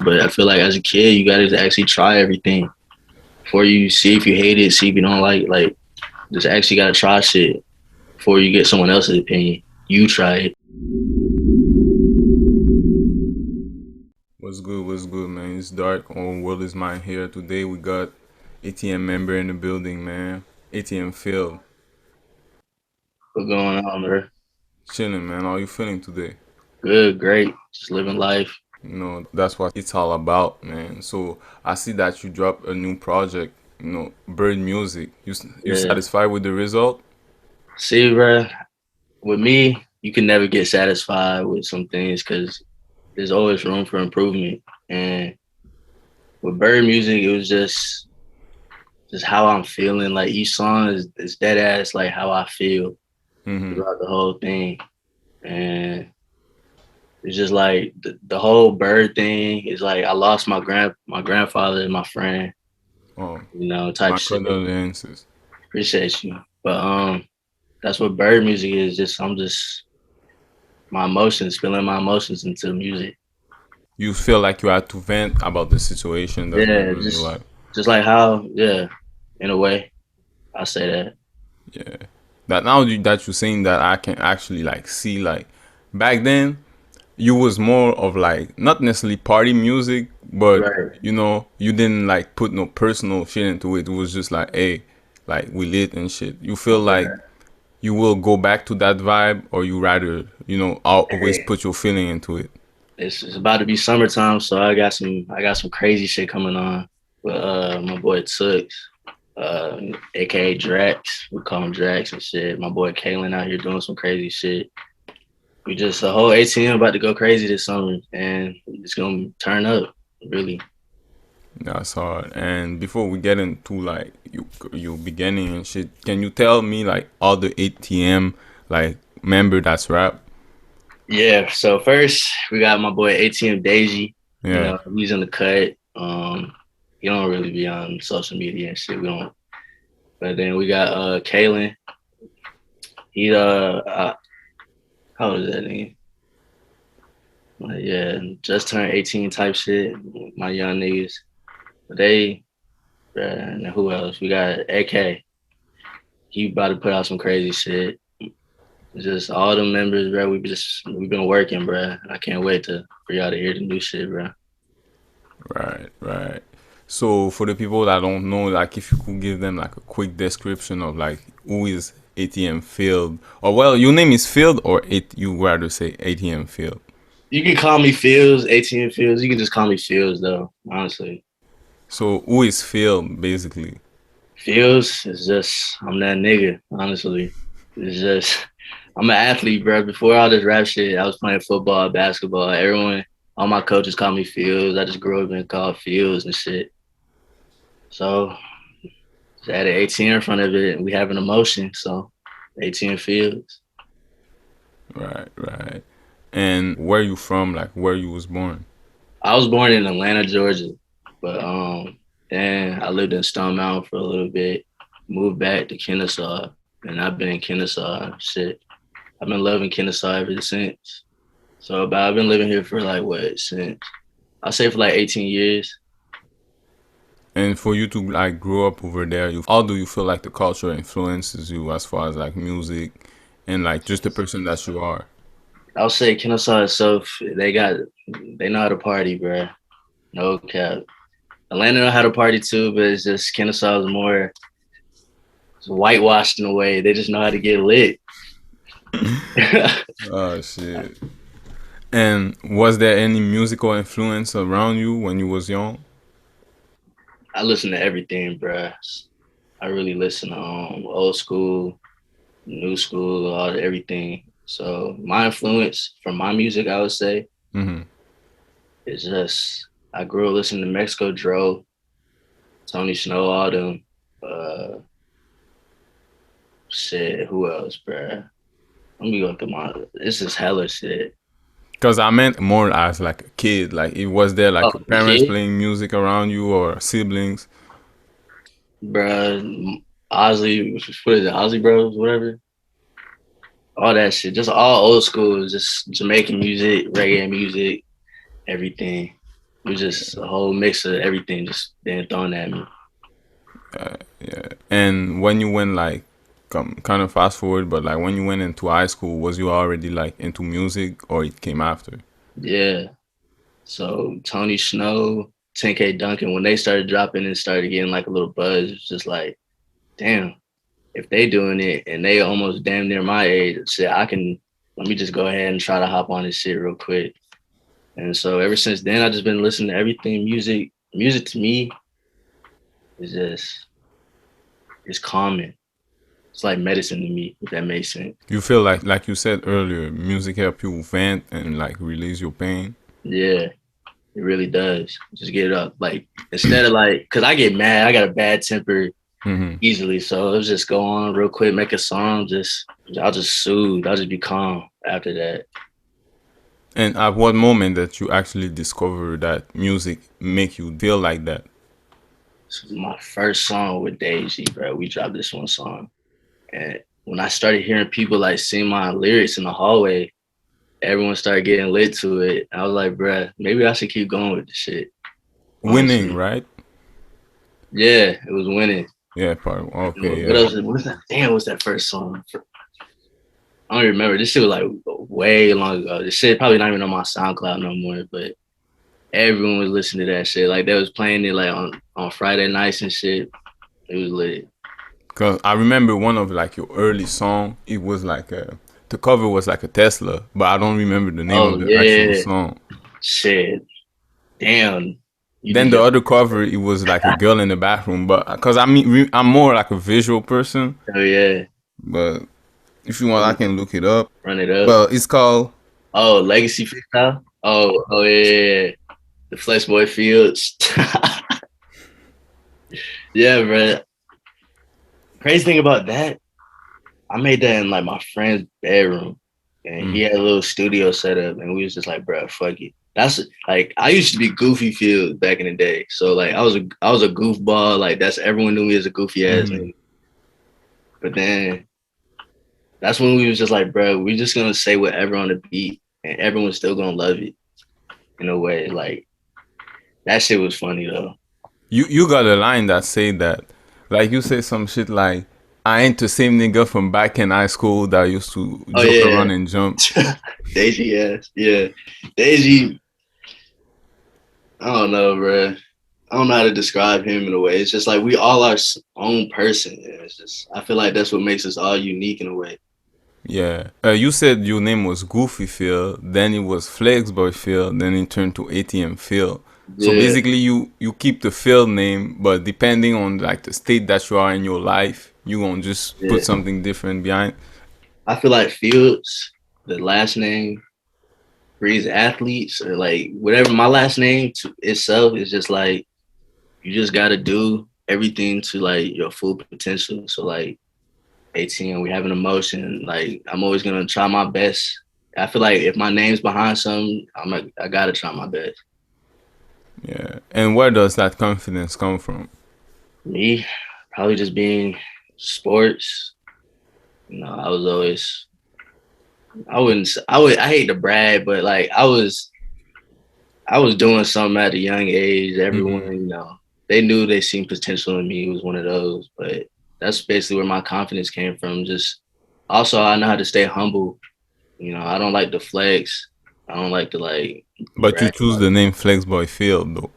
But I feel like as a kid, you gotta actually try everything before you see if you hate it, see if you don't like it. Like, just actually gotta try shit before you get someone else's opinion. You try it. What's good? What's good, man? It's Dark on World is Mine here. Today we got ATM member in the building, man. ATM Field. What's going on, bro? Chilling, man. How you feeling today? Good, great. Just living life. That's what it's all about, man. So I see that you dropped a new project, Bird Music. You Yeah. satisfied with the result? See, bro, with me, you can never get satisfied with some things because there's always room for improvement. And with Bird music, it was just how I'm feeling. Like each song is dead ass like how I feel Mm-hmm. throughout the whole thing. And it's just like the whole Bird thing is like I lost my grandfather and my friend, Oh, type my shit. condolences. Appreciate you. But that's what Bird music is. Just I'm just my emotions, feeling my emotions into the music. You feel like you had to vent about the situation. That's what you Yeah, really like. just like how, yeah, in a way, I say that. Yeah. That now that you're saying that, I can actually like see like back then you was more of like not necessarily party music, but Right. you didn't like put no personal shit into it. It was just like, hey, like we lit and shit. You feel like you will go back to that vibe, or you rather always Hey, put your feeling into it. it's about to be summertime, so I got some crazy shit coming on with my boy Tooks, uh, aka Drax. We call him Drax and shit. My boy Kalen out here doing some crazy shit. We just the whole ATM about to go crazy this summer, and it's gonna turn up really. That's hard. And before we get into like you beginning and shit, can you tell me like all the ATM like member that's rap? Yeah. So first we got my boy ATM Daisy. Yeah. He's in the cut. He don't really be on social media and shit. We don't. But then we got Kalen. He how old is that nigga? Yeah, just turned 18 type shit. My young niggas. But and who else? We got AK. He about to put out some crazy shit. Just all the members, bro. We've been working, bro. I can't wait for y'all to hear the new shit, bro. Right, right. So for the people that don't know, like if you could give them like a quick description of like who is ATM Field, or well, your name is Field, or you rather say ATM Field. You can call me Fields, ATM Fields. You can just call me Fields, though. Honestly, So who is Field basically? Fields is just I'm that nigga. Honestly, it's just I'm an athlete, bro. Before all this rap shit, I was playing football, basketball. All my coaches call me Fields. I just grew up being called Fields and shit. So just added 18 in front of it, and we have an emotion. So 18 Fields. Right, right. And where you from? Like where you was born? I was born in Atlanta, Georgia, but then I lived in Stone Mountain for a little bit. Moved back to Kennesaw, and I've been in Kennesaw. Shit, I've been loving Kennesaw ever since. So, about I've been living here for like what since I say for like 18 years. And for you to like grow up over there, how do you feel like the culture influences you as far as like music and like just the person that you are? I'll say Kennesaw itself, they know how to party, bro. No cap. Atlanta know how to party too, but it's just Kennesaw is more whitewashed in a way. They just know how to get lit. Oh shit. And was there any musical influence around you when you was young? I listen to everything, bro. I really listen to old school, new school, everything. So my influence from my music, I would say, Mm-hmm. is just I grew up listening to Mexico Dro, Tony Snow, all them. Uh, Shit, who else, bro? Let me go through my. This is hella shit. Because I meant more as like a kid. Like, it was there Oh, like the parents kid, playing music around you or siblings? bro. Ozzy, what is it? Ozzy Bros, whatever. All that shit, just all old school, just Jamaican music, reggae music, everything. It was just a whole mix of everything just being thrown at me. Yeah. And when you went like, kind of fast forward, but like when you went into high school, was you already like into music or it came after? Yeah. So Tony Snow, 10K Duncan, when they started dropping and started getting like a little buzz, it's just like, damn, if they doing it and they almost damn near my age, shit, I can let me just go ahead and try to hop on this shit real quick. And so ever since then, I just been listening to everything music. Music to me is just it's calming. It's like medicine to me, if that makes sense. You feel like you said earlier, music help you vent and like release your pain. Yeah, it really does. Just get it up. Like instead of like, cause I get mad, I got a bad temper Hmm. easily. So it was just go on real quick, make a song, I'll just soothe. I'll just be calm after that. And at what moment that you actually discover that music make you feel like that? This was my first song with Daisy, bro. We dropped this one song. And when I started hearing people like sing my lyrics in the hallway, everyone started getting lit to it. I was like, bruh, maybe I should keep going with the shit. Winning, Honestly. right? Yeah, it was winning. Yeah, part. Okay, What yeah. else? What's that? Damn, what's that first song? I don't remember. This shit was like way long ago. This shit probably not even on my SoundCloud no more, but everyone was listening to that shit. Like they was playing it like on Friday nights and shit. It was lit. Cause I remember one of like your early song. It was like the cover was like a Tesla, but I don't remember the name Oh of the actual yeah. song. Shit. Damn. You Then did the your other cover, it was like a girl in the bathroom. But cause I mean, I'm more like a visual person. oh yeah. But if you want, I can look it up. Run it up. Well, it's called. Oh, Legacy Freestyle? Oh yeah. The Flex Boy Fields. Yeah, bro. Crazy thing about that, I made that in like my friend's bedroom. And he Mm, had a little studio set up and we was just like, bro, fuck it. That's like I used to be Goofy Fields back in the day. So like I was a goofball. Like that's everyone knew me as a goofy ass mm-hmm. nigga. But then that's when we was just like, bro, we're just gonna say whatever on the beat and everyone's still gonna love it in a way. Like that shit was funny though. You got a line that say that, like you say some shit like, "I ain't the same nigga from back in high school that used to Oh joke yeah. around and jump." Daisy, yes, yeah. Daisy, I don't know, bro. I don't know how to describe him in a way. It's just like we all our own person. And it's just I feel like that's what makes us all unique in a way. Yeah. You said your name was Goofy Phil, then it was Flexboy Phil, then it turned to ATM Phil. So Yeah, basically, you keep the Phil name, but depending on like the state that you are in your life, you gonna just put yeah. something different behind. I feel like Fields, the last name breeds athletes or like whatever. My last name to itself is just like you just gotta do everything to like your full potential. So like 18, we have an emotion. Like I'm always gonna try my best. I feel like if my name's behind something, I gotta try my best. Yeah. And where does that confidence come from? Me, probably just being sports. I was always I wouldn't I hate to brag, but like I was doing something at a young age. Hmm. Everyone, they knew they seen potential in me. It was one of those, but that's basically where my confidence came from. Just also I know how to stay humble. I don't like to flex. I don't like to like But you brag choose about the name Flexboy Phil though.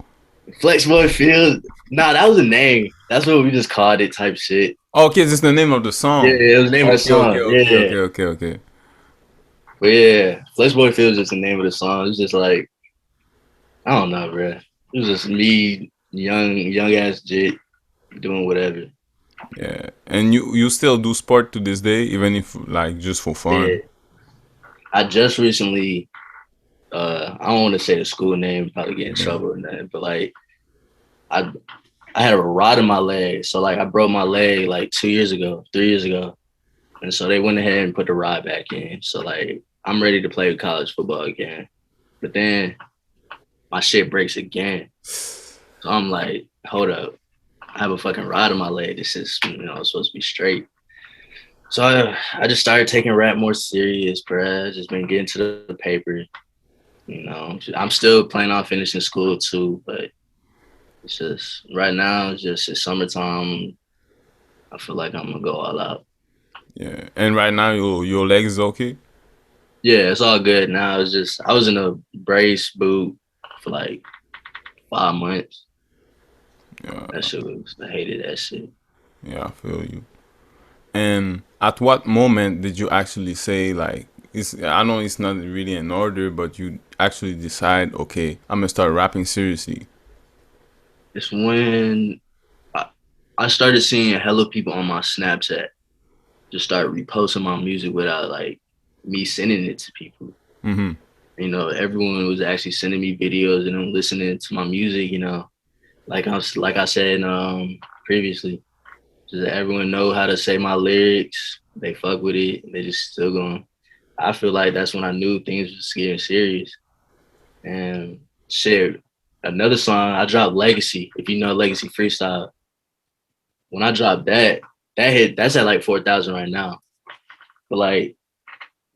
it. Flex boy Field. Nah, that was a name. That's what we just called it type shit. Okay, this is the name of the Yeah, song. it was the name of the Okay, okay, song. okay, Yeah. okay, okay, okay. But yeah, Flex Boy Field is just the name of the song. It's just like I don't know, bro. It was just me, young ass jit, doing whatever. Yeah, and you still do sport to this day, even if like just for Yeah. fun. I just recently, I don't want to say the school name, probably get in Yeah. trouble or nothing, but like I I had a rod in my leg, so like I broke my leg like 2 years ago, 3 years ago, and so they went ahead and put the rod back in. So like I'm ready to play college football again, but then my shit breaks again. So I'm like, hold up, I have a fucking rod in my leg. This is supposed to be straight. So I just started taking rap more serious, bruh. Just been getting to the paper. I'm still planning on finishing school too, but it's just right now. It's summertime. I feel like I'm gonna go all out. Yeah. And right now your leg is okay? Yeah, it's all good now. It's just I was in a brace boot for like 5 months. That Yeah. shit was I hated that shit. Yeah, I feel you. And at what moment did you actually say like it's I know it's not really an order, but you actually decide, okay, I'm gonna start rapping seriously. It's when I, I started seeing hella people on my Snapchat just start reposting my music without like me sending it to people. Mm-hmm. Everyone was actually sending me videos and them listening to my music. Like I said previously, just everyone know how to say my lyrics. They fuck with it. They just still going. I feel like that's when I knew things was getting serious. And shit, another song I dropped, Legacy. If you know Legacy Freestyle, when I dropped that's at like 4,000 right now. But like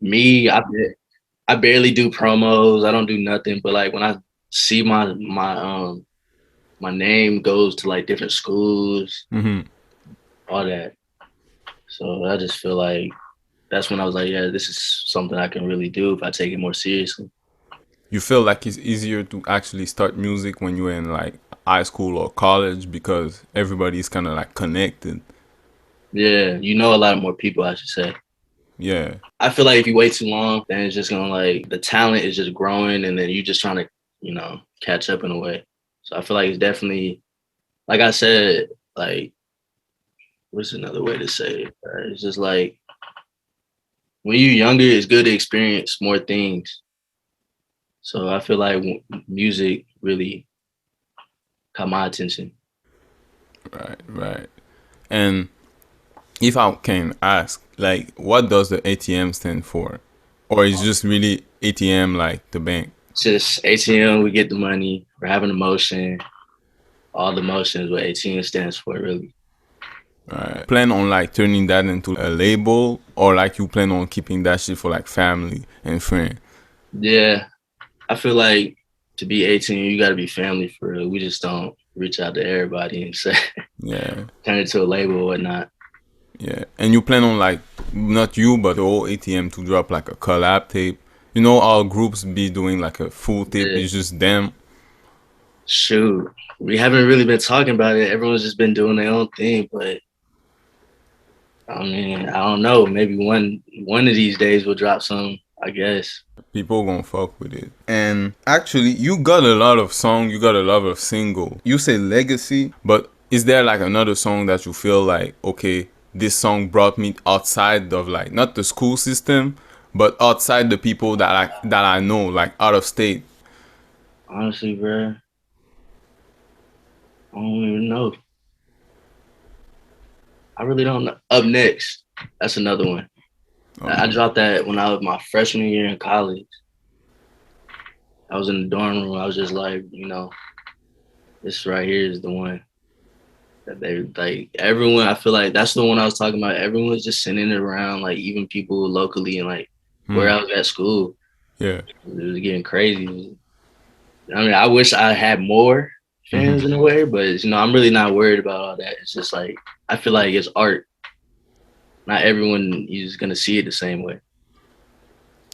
me, I barely do promos. I don't do nothing. But like when I see my name goes to like different schools, Mm-hmm. all that. So I just feel like that's when I was like, yeah, this is something I can really do if I take it more seriously. You feel like it's easier to actually start music when you're in like high school or college because everybody's kind of like connected. Yeah, you know a lot more people, I should say. Yeah. I feel like if you wait too long, then it's just gonna like the talent is just growing, and then you just trying to catch up in a way. So I feel like it's definitely like I said, like what's another way to say it? It's just like when you're younger, it's good to experience more things. So I feel like music really caught my attention. Right, right. And if I can ask, like, what does the ATM stand for? Or is just really ATM like the bank? It's just ATM, we get the money, we're having emotion, all the emotions what ATM stands for, really. Right. Plan on like turning that into a label, or like you plan on keeping that shit for like family and friends? Yeah, I feel like to be 18, you got to be family for real. We just don't reach out to everybody and say, Yeah, turn it to a label or whatnot. yeah. And you plan on like not you but the whole ATM to drop like a collab tape. You know, all groups be doing like a full tape. Yeah, It's just them. shoot, we haven't really been talking about it. Everyone's just been doing their own thing, but I mean, I don't know. Maybe one of these days we'll drop some, I guess. People gonna fuck with it. And actually, you got a lot of song. You got a lot of single. You say legacy, but is there like another song that you feel like, okay, this song brought me outside of like not the school system, but outside the people that I know, like out of state? Honestly, bro, I don't even know. I really don't know. Up next, that's another one. I Um, dropped that when I was my freshman year in college. I was in the dorm room. I was just like, this right here is the one that they like. Everyone, I feel like that's the one I was talking about. Everyone's just sending it around, like even people locally and like where hmm, I was at school. yeah. It was getting crazy. I mean, I wish I had more fans Hmm. in a way, but I'm really not worried about all that. It's just like I feel like it's art. Not everyone is gonna see it the same way.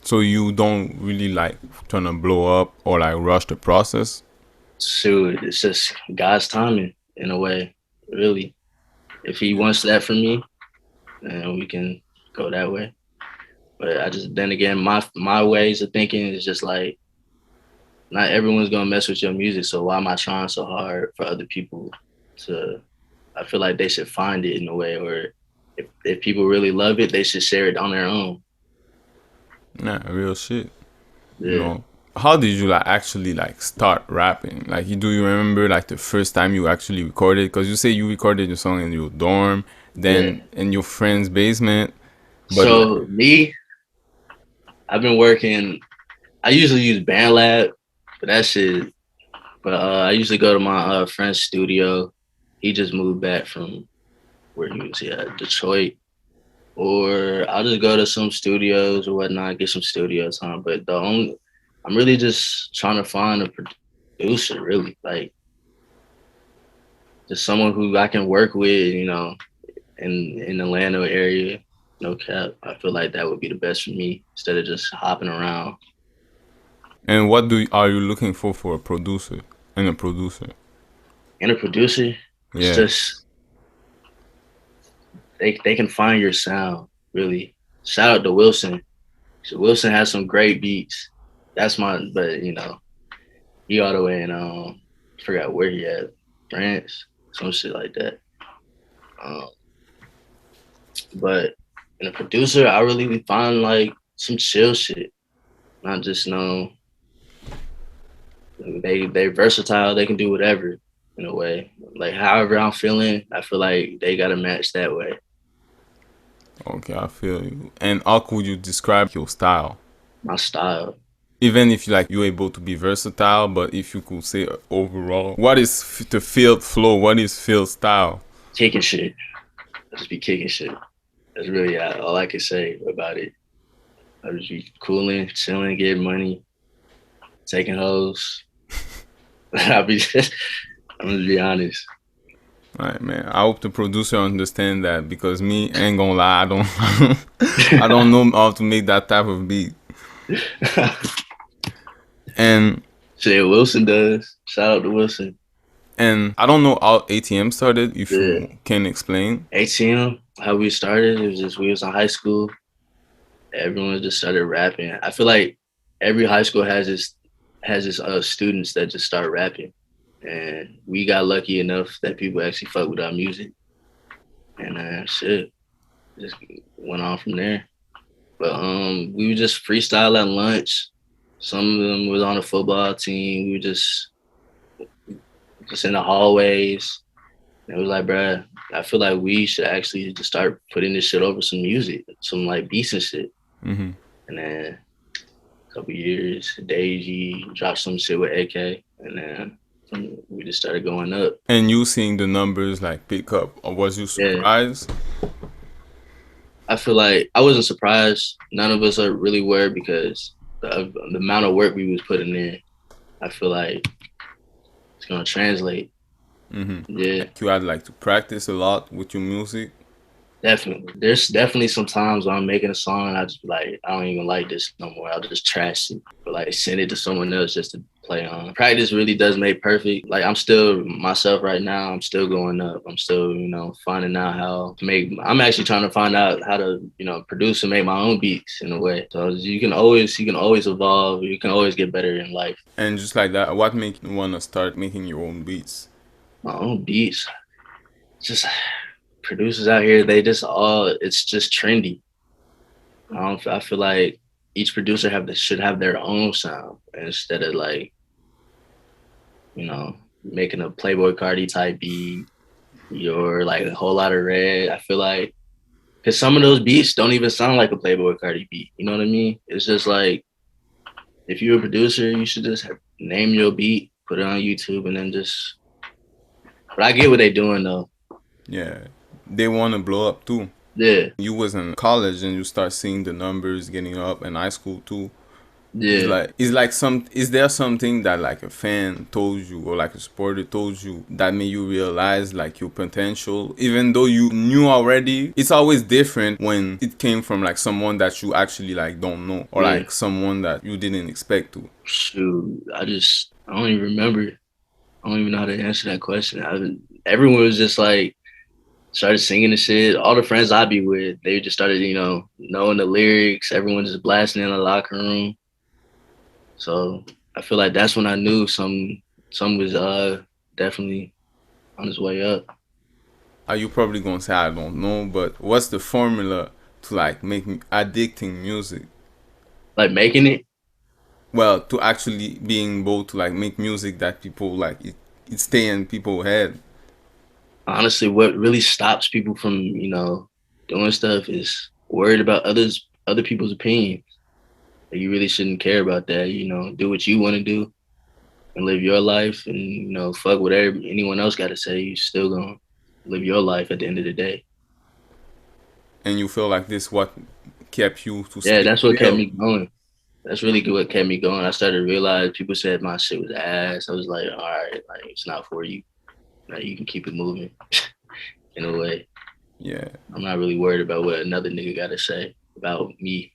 So you don't really like trying to blow up or like rush the process. Shoot, it's just God's timing in a way. Really, if He wants that for me, then we can go that way. But I just then again, my ways of thinking is just like not everyone's gonna mess with your music. So why am I trying so hard for other people to? I feel like they should find it in a way, or if people really love it, they should share it on their own. Nah, real shit. You Yeah, know, how did you like actually like start rapping? Like, do you remember like the first time you actually recorded? Because you say you recorded your song in your dorm, yeah. then in your friend's basement. But like, So me, I've been working. I usually use BandLab, but that shit. But I usually go to my friend's studio. He just moved back from where he was, yeah, Detroit. Or I'll just go to some studios or whatnot, get some studio time. But I'm really just trying to find a producer, really, like just someone who I can work with, in the Atlanta area. No cap. I feel like that would be the best for me instead of just hopping around. And what are you looking for a producer and a producer? And a producer, it's Yeah. just they can find your sound, really. Shout out to Wilson. So Wilson has some great beats. That's my, but he all the way in forgot where he at, France, some shit like that. Um, but in a producer, I really find like some chill shit, not just they versatile. They can do whatever in a way. Like however I'm feeling, I feel like they gotta match that way. Okay, I feel you. And how could you describe your style? My style, Even if you're able to be versatile, but if you could say overall, what is the field flow? What is field style? kicking shit. I just be kicking shit. That's really all I can say about it. I just be cooling, chilling, getting money, taking hoes. I'll be I'm gonna be honest. All right, man. I hope the producer understand that because me ain't gonna lie, I don't, I don't know how to make that type of beat. And Shit, Wilson does. Shout out to Wilson. I don't know how ATM started. If Yeah. you can explain. ATM, how we started, it was just we was in high school. Everyone just started rapping. I feel like every high school has its students that just start rapping, and we got lucky enough that people actually fuck with our music, and shit just went on from there. But we would just freestyle at lunch. Some of them was on the football team. We were just in the hallways. And it was like, bruh, I feel like we should actually just start putting this shit over some music, some like beats and shit. Mm-hmm. And then a couple years, Deji dropped some shit with AK, and then we just started going up. And you seeing the numbers like pick up, or was you Yeah, surprised? I feel like I wasn't surprised. None of us are really were because the amount of work we was putting in. I feel like it's gonna translate. Mm-hmm. Yeah, Like you had to practice a lot with your music. definitely. There's definitely some times when I'm making a song and I just be like, I don't even like this no more. I'll just trash it, but like send it to someone else just to play on. Practice really does make perfect. Like I'm still myself right now. I'm still going up. I'm still, finding out how to make. I'm actually trying to find out how to, produce and make my own beats in a way. So you can always evolve. You can always get better in life. And just like that, what made you wanna start making your own beats? My own beats, just producers out here. It's just trendy. I feel like each producer should have their own sound instead of like, making a Playboy Cardi type beat or like a whole lot of red. I feel like because some of those beats don't even sound like a Playboy Cardi beat. You know what I mean? It's just like if you're a producer, you should just name your beat, put it on YouTube, and then just. But I get what they're doing though. Yeah, they wanna blow up too. Yeah, You was in college and you start seeing the numbers getting up in high school too. yeah. Is there something that like a fan told you or like a supporter told you that made you realize like your potential even though you knew already? It's always different when it came from like someone that you actually like don't know or Yeah. like someone that you didn't expect to. Shoot, I don't even remember. I don't even know how to answer that question. Everyone was just like started singing the shit. All the friends I be with, they just started, knowing the lyrics. Everyone just blasting in the locker room. So I feel like that's when I knew some was definitely on his way up. Are you probably gonna say I don't know, but what's the formula to like make addicting music? Like making it, Well, to actually being able to like make music that people like it stay in people's head. honestly, what really stops people from, doing stuff is worried about other people's opinions. Like, you really shouldn't care about that. Do what you want to do and live your life, and fuck whatever anyone else got to say. You still gonna live your life at the end of the day. And you feel like this what kept you to Yeah, stay that's what kept real. me going. that's really good what kept me going. I started to realize people said my shit was ass. I was like, all right, like it's not for you. Like you can keep it moving in a way. Yeah. I'm not really worried about what another nigga got to say about me.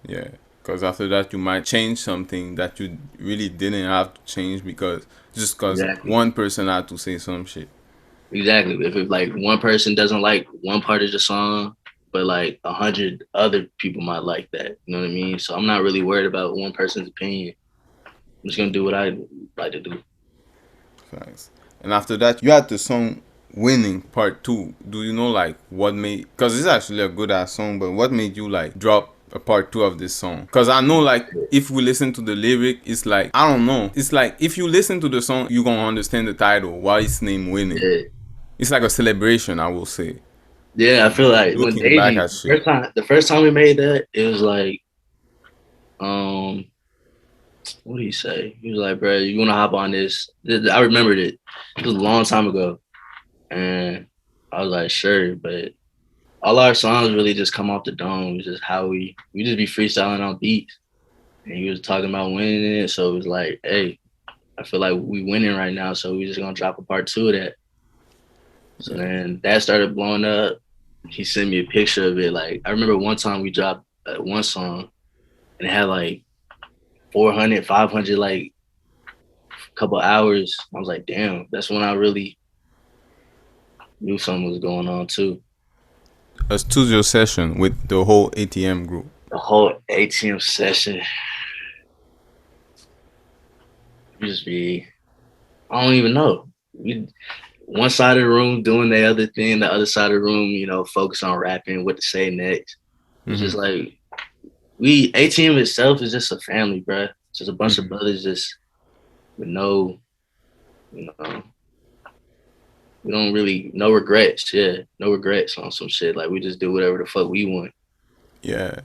Yeah. Because after that, you might change something that you really didn't have to change because Exactly. one person had to say some shit. Exactly. If like one person doesn't like one part of the song, but like 100 other people might like that. You know what I mean? So I'm not really worried about one person's opinion. I'm just gonna do what I like to do. Thanks. And after that, you had the song "Winning" Part Two. Do you know like what made? Because it's actually a good ass song, but what made you like drop a part two of this song? Because I know like if we listen to the lyric, it's like I don't know. It's like if you listen to the song, you gonna understand the title. Why it's named "Winning." Yeah. It's like a celebration, I will say. Yeah, I feel like when Looking back Davey at shit. the first time we made that, it was like, um, what did he say? He was like, bro, you wanna hop on this? I remembered it. It was a long time ago. And I was like, sure, but all our songs really just come off the dome. It's just how we just be freestyling on beats. And he was talking about winning it. So it was like, hey, I feel like we winning right now. So we just gonna drop a part two of that. So Yeah. then that started blowing up. He sent me a picture of it. Like I remember one time we dropped one song and it had like 400, 500, like a couple hours. I was like, damn, that's when I really knew something was going on too. A studio session with the whole ATM group. The whole ATM session, we just be, I don't even know. We one side of the room doing the other thing, the other side of the room, focus on rapping, what to say next. It's Mm-hmm. just like we ATM itself is just a family, bro. It's just a bunch of Mm-hmm. brothers just with no, we don't really no regrets. Yeah, no regrets on some shit. Like we just do whatever the fuck we want. Yeah.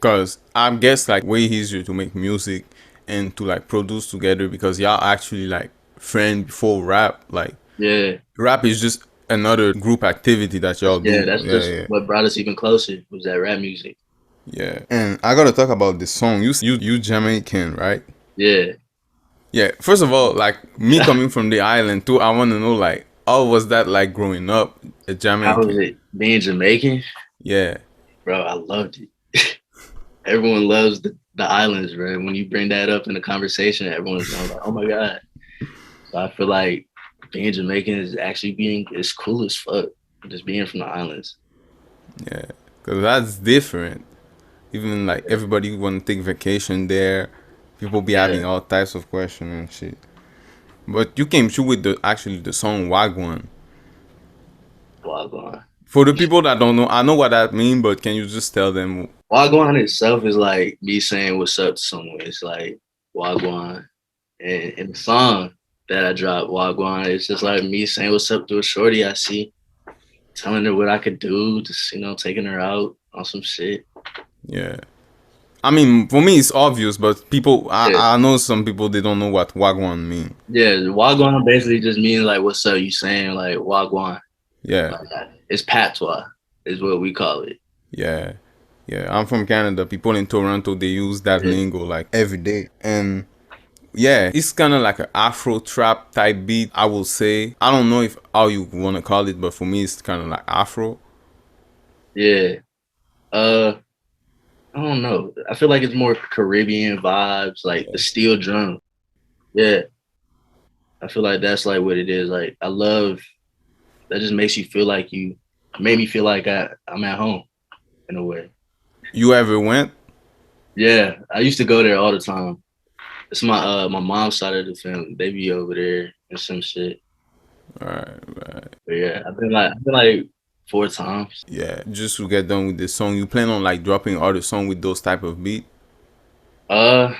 Cause I guess like way easier to make music and to like produce together because y'all actually like friend before rap. Like Yeah, rap is just another group activity that y'all do. that's Yeah, just yeah, what brought us even closer was that rap music. yeah. And I gotta talk about this song. You Jamaican, right? Yeah. Yeah. First of all, like me coming from the island too, I wanna know like how was that like growing up a How was Jamaican? it being Jamaican? Yeah. Bro, I loved it. Everyone loves the islands, bro. When you bring that up in a conversation, everyone's going like, oh my God. So I feel like being Jamaican is actually being it's cool as fuck. Just being from the islands. Yeah. Cause that's different. Even like everybody want to take vacation there. People be Yeah. having all types of questions and shit. But you came through with the song Wagwan. Wagwan. For the people that don't know, I know what that means, but can you just tell them? Wagwan itself is like me saying what's up to someone. It's like Wagwan. And the song that I dropped, Wagwan, it's just like me saying what's up to a shorty I see, telling her what I could do, just taking her out on some shit. Yeah. I mean, for me it's obvious, but people, Yeah. I know some people they don't know what Wagwan mean. Yeah, Wagwan basically just means like what's up, you saying like Wagwan. Yeah. Like it's patois, is what we call it. Yeah. Yeah. I'm from Canada. People in Toronto they use that Yeah. lingo like every day, and yeah, it's kind of like an Afro trap type beat, I will say. I don't know if how you want to call it, but for me, it's kind of like Afro. Yeah. Uh, I don't know. I feel like it's more Caribbean vibes, like the steel drum. Yeah, I feel like that's like what it is. Like I love that. Just makes you feel like you made me feel like I'm at home in a way. You ever went? Yeah, I used to go there all the time. It's my mom's side of the family. They be over there and some shit. Right, right. But yeah, I've been like 4 times. Yeah, just to get done with the song, you plan on like dropping other song with those type of beat? Uh,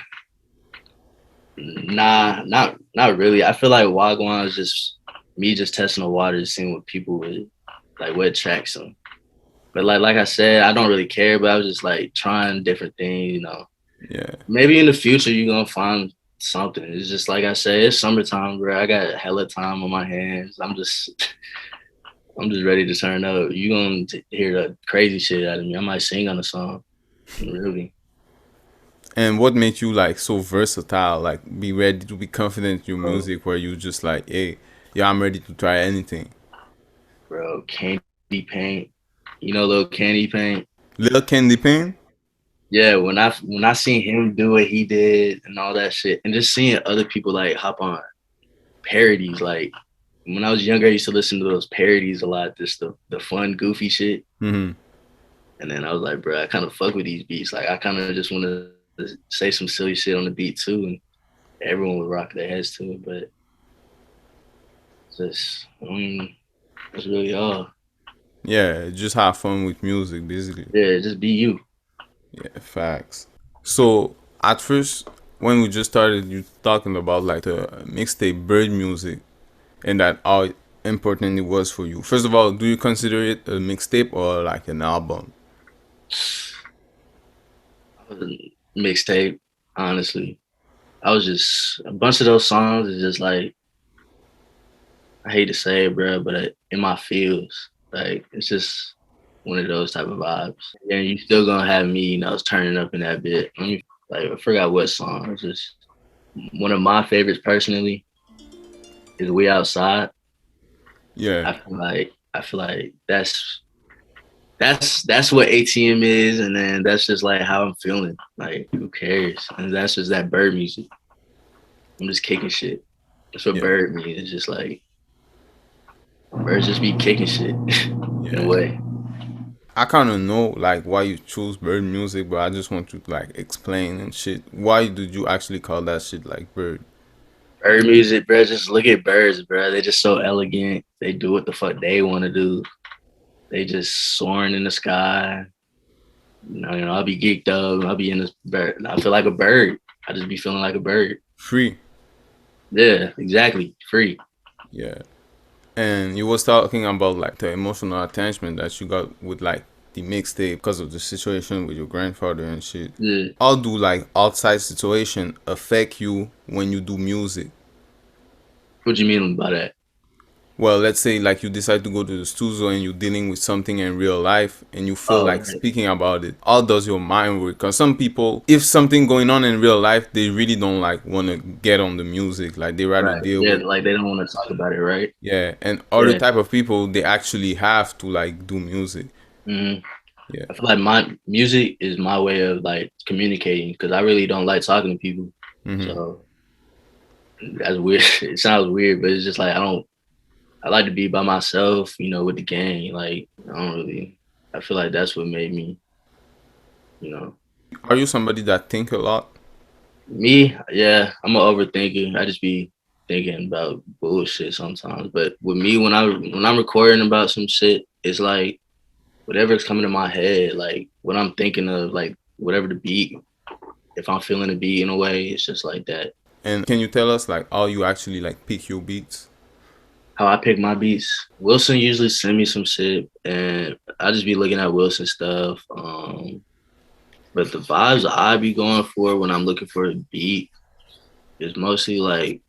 nah, not really. I feel like Wagwan is just me just testing the waters, seeing what people would like, what attracts them. But like I said, I don't really care. But I was just like trying different things. Yeah, Maybe in the future you're gonna find something. It's just like I said, it's summertime, bro. I got hella time on my hands. I'm just ready to turn up. You gonna hear the crazy shit out of me. I might sing on the song, really. And what made you like so versatile? Like be ready to be confident in your Bro, music, where you just like, hey, yeah, I'm ready to try anything. bro, candy paint. You know, little candy paint. Little Candy Pain. Yeah, when I seen him do what he did and all that shit, and just seeing other people like hop on parodies. Like when I was younger, I used to listen to those parodies a lot, just the fun, goofy shit. Mm-hmm. And then I was like, bro, I kind of fuck with these beats. Like I kind of just want to say some silly shit on the beat too, and everyone would rock their heads to it. But just, that's really all. Yeah, just have fun with music, basically. Yeah, just be you. Yeah, facts. So at first, when we just started, you talking about like the mixtape Burrd music and that how important it was for you. First of all, do you consider it a mixtape or like an album? Mixtape, honestly. I was just a bunch of those songs is just like I hate to say it, bro, but in my feels, like it's just one of those type of vibes. Yeah, you still gonna have me, turning up in that bit. Like I forgot what song. It's just one of my favorites personally is "We Outside." Yeah, I feel like that's what ATM is, and then that's just like how I'm feeling. Like who cares? And that's just that Burrd music. I'm just kicking shit. That's what yeah, Burrd means. It's just like birds just be kicking shit in a yeah. way. I kind of know like why you choose Burrd music, but I just want to like explain and shit. Why did you actually call that shit like Burrd? Bird music, bro. Just look at birds, bro. They're just so elegant. They do what the fuck they want to do. They just soaring in the sky. I'll be geeked up. I'll be in this bird. I feel like a bird. I just be feeling like a bird. Free. Yeah, exactly. Free. Yeah. And you was talking about like the emotional attachment that you got with like the mixtape because of the situation with your grandfather and shit. Yeah. How do like outside situation affect you when you do music? What you mean by that? Well, let's say like you decide to go to the studio and you're dealing with something in real life and you feel Oh, like right. speaking about it. How does your mind work? Because some people, if something going on in real life, they really don't like want to get on the music. Like they rather Right. deal Yeah, with, like they don't want to talk about it, right? yeah. And other Yeah. type of people, they actually have to like do music. hmm Yeah. I feel like my music is my way of like communicating because I really don't like talking to people. Mm-hmm. So that's weird. It sounds weird, but it's just like I like to be by myself, with the gang. Like I don't really. I feel like that's what made me, you know, Are you somebody that think a lot? me. Yeah, I'm an overthinker. I just be thinking about bullshit sometimes. But with me, when I'm recording about some shit, it's like whatever's coming to my head, like what I'm thinking of, like whatever the beat. If I'm feeling the beat in a way, it's just like that. And can you tell us like how you actually like pick your beats? How I pick my beats. Wilson usually send me some shit, and I just be looking at Wilson stuff. But the vibes I be going for when I'm looking for a beat is mostly like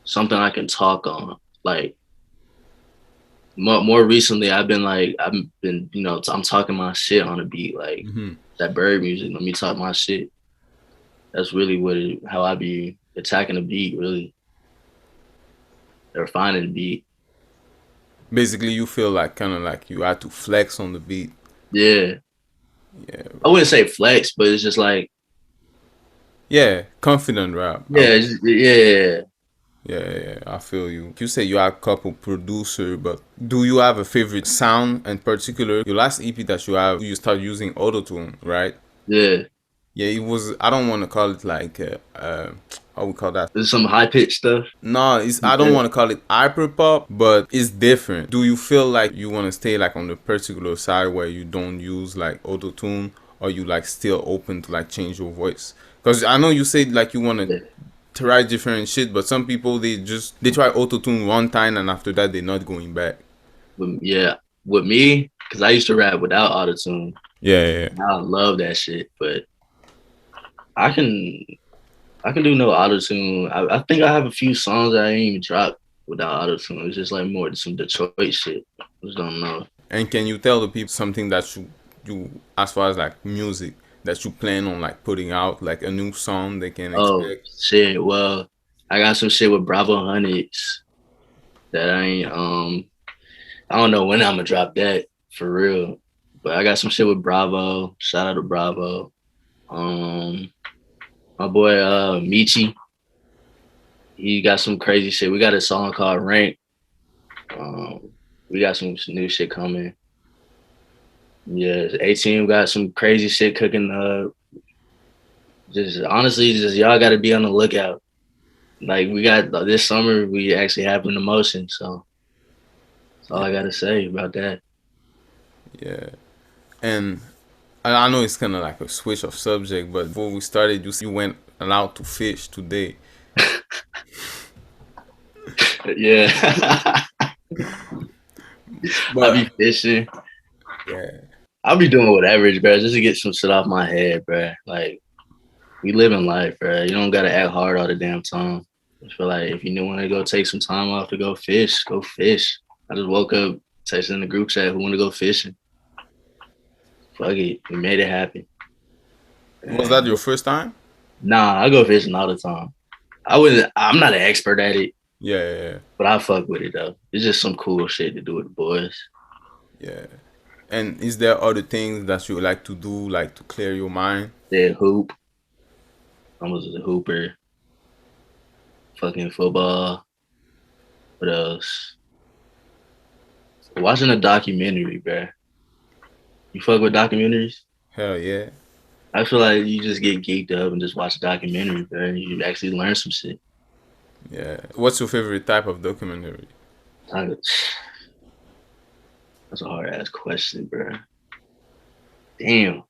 something I can talk on. Like more recently, I've been I'm talking my shit on a beat, like Mm-hmm. that Burrd music. Let me talk my shit. That's really how I be attacking the beat, really, or finding the beat. Basically, you feel like kind of like you had to flex on the beat. Yeah, Yeah, I wouldn't say flex, but it's just like yeah, confident rap. I yeah, would. yeah. Yeah, yeah, yeah, I feel you. You say you are a couple producer, but do you have a favorite sound in particular? Your last EP that you have, you start using autotune, right? Yeah, Yeah, it was. I don't want to call it like how we call that. there's some high pitched stuff. No, it's. I don't Yeah. want to call it hyper pop, but it's different. Do you feel like you want to stay like on the particular side where you don't use like autotune, or you like still open to like change your voice? Because I know you said like you want to Yeah. try different shit, but some people they try autotune one time and after that they're not going back. Yeah, with me, because I used to rap without autotune. Yeah, yeah, I love that shit, but I can I can do no autotune. I think I have a few songs that I ain't even dropped without autotune. It's just like more some Detroit shit. I just don't know. and can you tell the people something that you as far as like music that you plan on like putting out, like a new song they can Oh expect? shit. Well, I got some shit with Bravo Hundreds that I ain't I don't know when I'm gonna drop that for real. But I got some shit with Bravo. Shout out to Bravo. Um my boy Michi, he got some crazy shit. We got a song called Rank. Um we got some new shit coming. Yeah, ATM got some crazy shit cooking. Just honestly, just y'all got to be on the lookout. Like we got this summer, we actually have an emotion. So that's all I got to say about that. Yeah. And I know it's kind of like a switch of subject, but before we started, you went out to fish today. Yeah, I be But fishing. yeah, I'll be doing whatever, bro, just to get some shit off my head, bro. Like we live in life, bro. You don't gotta act hard all the damn time. I feel like if you want to go take some time off to go fish, go fish. I just woke up, texting in the group chat who want to go fishing. Fuck it, we made it happen. was that And your first time? nah, I go fishing all the time. I'm not an expert at it, Yeah, yeah, but I fuck with it though. It's just some cool shit to do with the boys. yeah. Yeah. And is there other things that you like to do, like to clear your mind? Then hoop. I was a hooper. Fucking football. What else? Watching a documentary, bro. You fuck with documentaries? Hell yeah, I feel like you just get geeked up and just watch a documentary, bro. You actually learn some shit. yeah. What's your favorite type of documentary? That's a hard ass question, bro. Damn.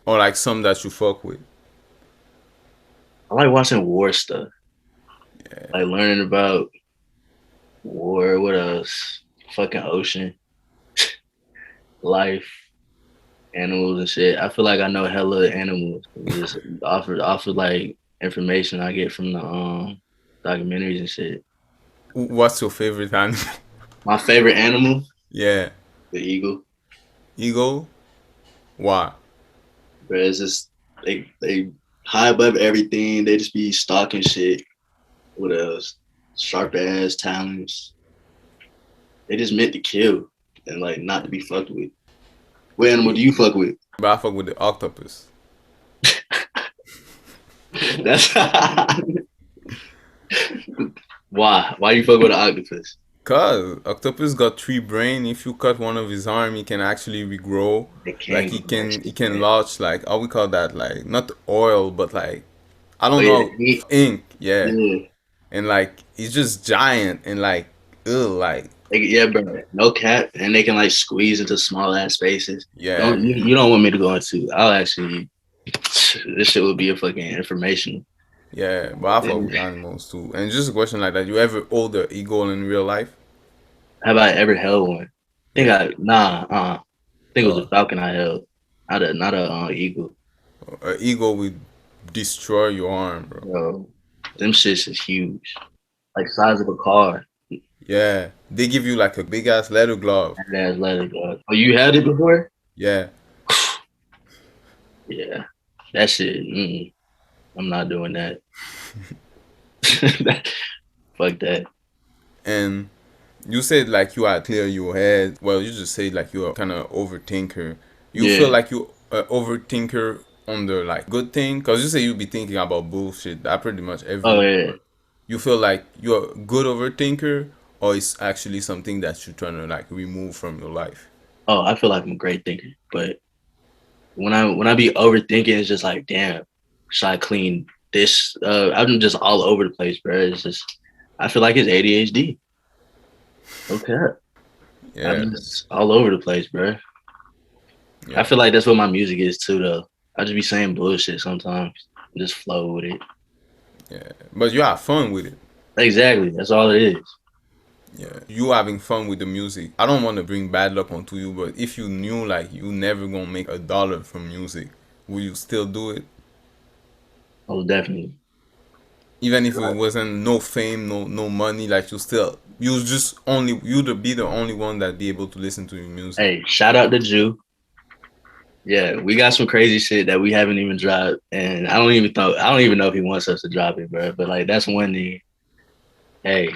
Or like some that you fuck with? I like watching war stuff. Like learning about war. What else? Fucking ocean, life, animals and shit. I feel like I know hella animals. Just offer like information I get from the documentaries and shit. What's your favorite animal? My favorite animal, Yeah, the eagle. eagle. Why? But it's just they high above everything. They just be stalking shit. What else? Sharp ass talons. They just meant to kill and like not to be fucked with. What animal do you fuck with? But I fuck with the octopus. That's why. Why you fuck with an octopus? Cause octopus got three brain. If you cut one of his arm, he can actually regrow. They Like can't he go back can to he can that. launch like how we call that, like not oil but like I Oh don't yeah, know, ink. Yeah, yeah. and like he's just giant and like ugh, like Yeah, bro. No cap, and they can like squeeze into small ass spaces. yeah, You don't want me to go into? I'll actually. This shit would be a fucking information. yeah. But I fuck with animals too. And just a question like that: you ever hold the eagle in real life? Have I ever held one? Yeah. I think it was a Uh, falcon I held, not a eagle. an eagle would destroy your arm, bro. Bro, them shits is huge, like size of a car. Yeah, they give you like a big ass leather glove. That ass leather, dog. Oh, you had it before? Yeah, Yeah, that shit. I'm not doing that. Fuck that. and you said like you had clear your head. Well, you just said like you're kind of overthinker. You feel Yeah. like you overthinker on the like good thing, cause you say you be thinking about bullshit. That pretty much Oh everyone. yeah. You feel like you're a good overthinker, or it's actually something that you're trying to like remove from your life. Oh, I feel like I'm a great thinker, but when I be overthinking, it's just like, damn, should I clean this? I'm just all over the place, bro. It's just I feel like it's ADHD. Okay, I'm Yeah, just all over the place, bro. I yeah, feel like that's what my music is too, though. I just be saying bullshit sometimes, just flow with it. yeah. But you have fun with it. Exactly, that's all it is. Yeah, you having fun with the music. I don't want to bring bad luck onto you, but if you knew like you never gonna make a dollar from music, would you still do it? Oh, definitely. Even if it wasn't no fame, no money, like you just only you'd be the only one that be able to listen to your music. Hey, shout out to Jew. Yeah, we got some crazy shit that we haven't even dropped, and I don't even know if he wants us to drop it, bro. But like that's one thing. Hey,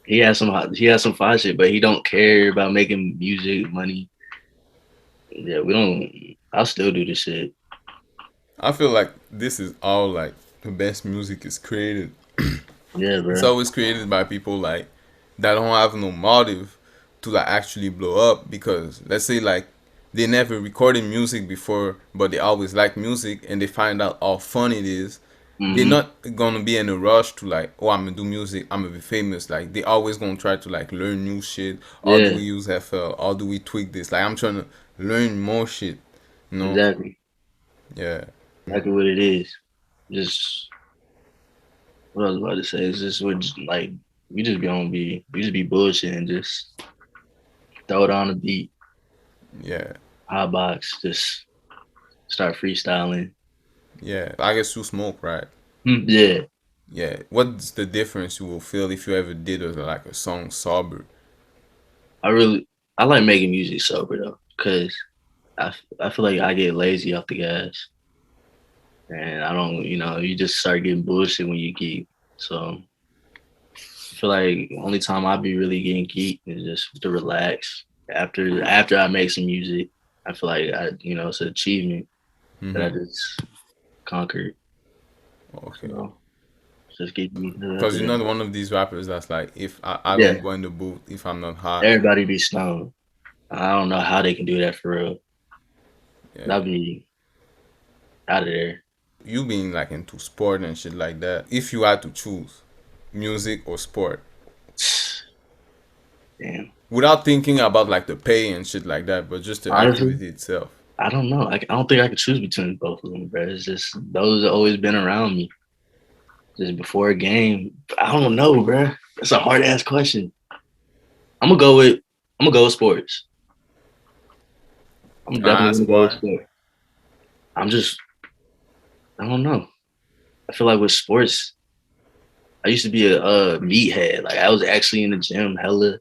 he has some fire shit, but he don't care about making music money. Yeah, we don't. I'll still do this shit. I feel like this is all like the best music is created. Yeah, It's bro. always created by people like that don't have no motive to like actually blow up, because let's say like they never recorded music before but they always like music and they find out how fun it is. They're Hmm. not gonna be in a rush to like, oh, I'm gonna do music, I'm gonna be famous. Like they always gonna try to like learn new shit. How do Yeah, we use FL? How do we tweak this? Like I'm trying to learn more shit, you know? exactly. Yeah. Exactly what it is. Just what I was about to say is just we're just like we just be bullshit and just throw it on the beat, Yeah. hot box, just start freestyling. Yeah. I guess you smoke, right? Yeah, Yeah. What's the difference you will feel if you ever did like a song sober? I really I like making music sober though, cause I feel like I get lazy off the gas, and I don't you just start getting bullshit when you geek. So I feel like the only time I be really getting geek is just to relax after I make some music. I feel like it's an achievement that I Mm-hmm. just conquered. Okay. So just get geeked Because after you're that. not one of these rappers that's like, if I Yeah, don't go in the booth if I'm not hot. everybody be stoned. I don't know how they can do that for real. Yeah. That'd be out of there. You being like into sport and shit like that. If you had to choose music or sport, Damn. without thinking about like the pay and shit like that, but just the Honestly, activity itself. I don't know. I don't think I could choose between both of them, bro. It's just those have always been around me. Just before a game, I don't know, bro. That's a hard ass question. I'm gonna go with I'm gonna go with sports. I'm Can I definitely ask gonna go with why? sports. I'm just I don't know. I feel like with sports, I used to be a meathead. Like I was actually in the gym, hella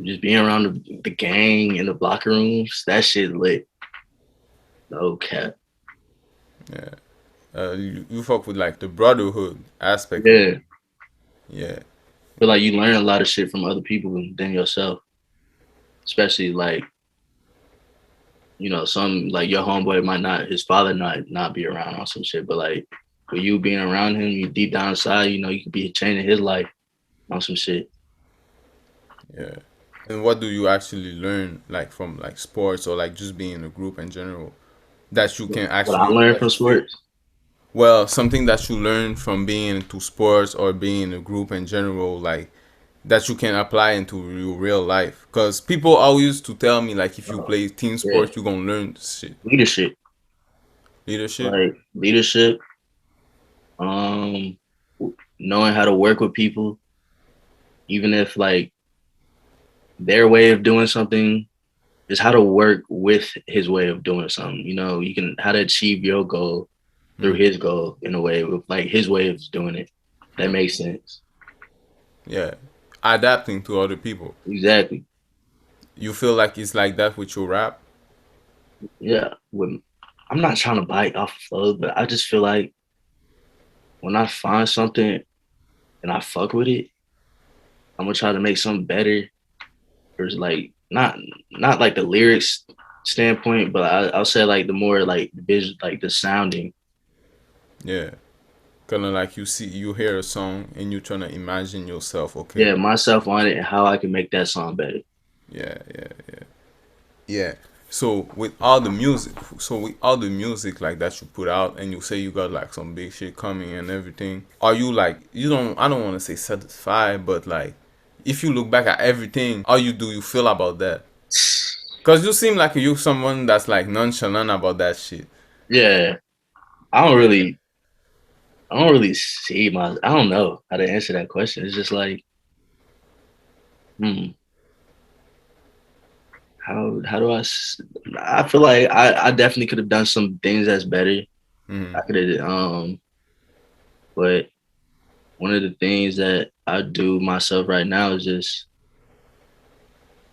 just being around the gang in the locker rooms. That shit lit. No cap. Yeah. You fuck with like the brotherhood aspect of it. Yeah. Yeah. Feel like you learn a lot of shit from other people than yourself. Especially like, some like your homeboy might not his father not be around on some shit, but like with you being around him, you deep down inside, you could be changing his life on some shit. Yeah. And what do you actually learn like from like sports or like just being in a group in general that you can What I actually learned like from fit? sports. Well, something that you learn from being into sports or being in a group in general, like that you can apply into your real life. Cause people always used to tell me like if you Uh, play team yeah. sports, you gonna learn shit. Leadership. Leadership. Like leadership, um, knowing how to work with people, even if like their way of doing something is how to work with his way of doing something. You can how to achieve your goal through Mm, his goal in a way with like his way of doing it. That makes sense. yeah. Adapting to other people. Exactly. You feel like it's like that with your rap? Yeah. I'm not trying to bite off the flow, but I just feel like when I find something and I fuck with it, I'm gonna try to make something better. There's like not like the lyrics standpoint, but I'll say like the more like visual, like the sounding. Yeah. Kind of like you hear a song and you're trying to imagine yourself. Okay. Yeah, myself on it and how I can make that song better. Yeah. Yeah. Yeah. Yeah. So with all the music like that you put out, and you say you got like some big shit coming and everything, are you like, you don't, I don't want to say satisfied, but like if you look back at everything, how you do you feel about that? Cause you seem like you someone that's like nonchalant about that shit. Yeah, I don't Yeah. really, I don't really see I don't know how to answer that question. It's just like, hmm, how do I feel like I definitely could have done some things that's better. Hmm. I could have, but one of the things that I do myself right now is just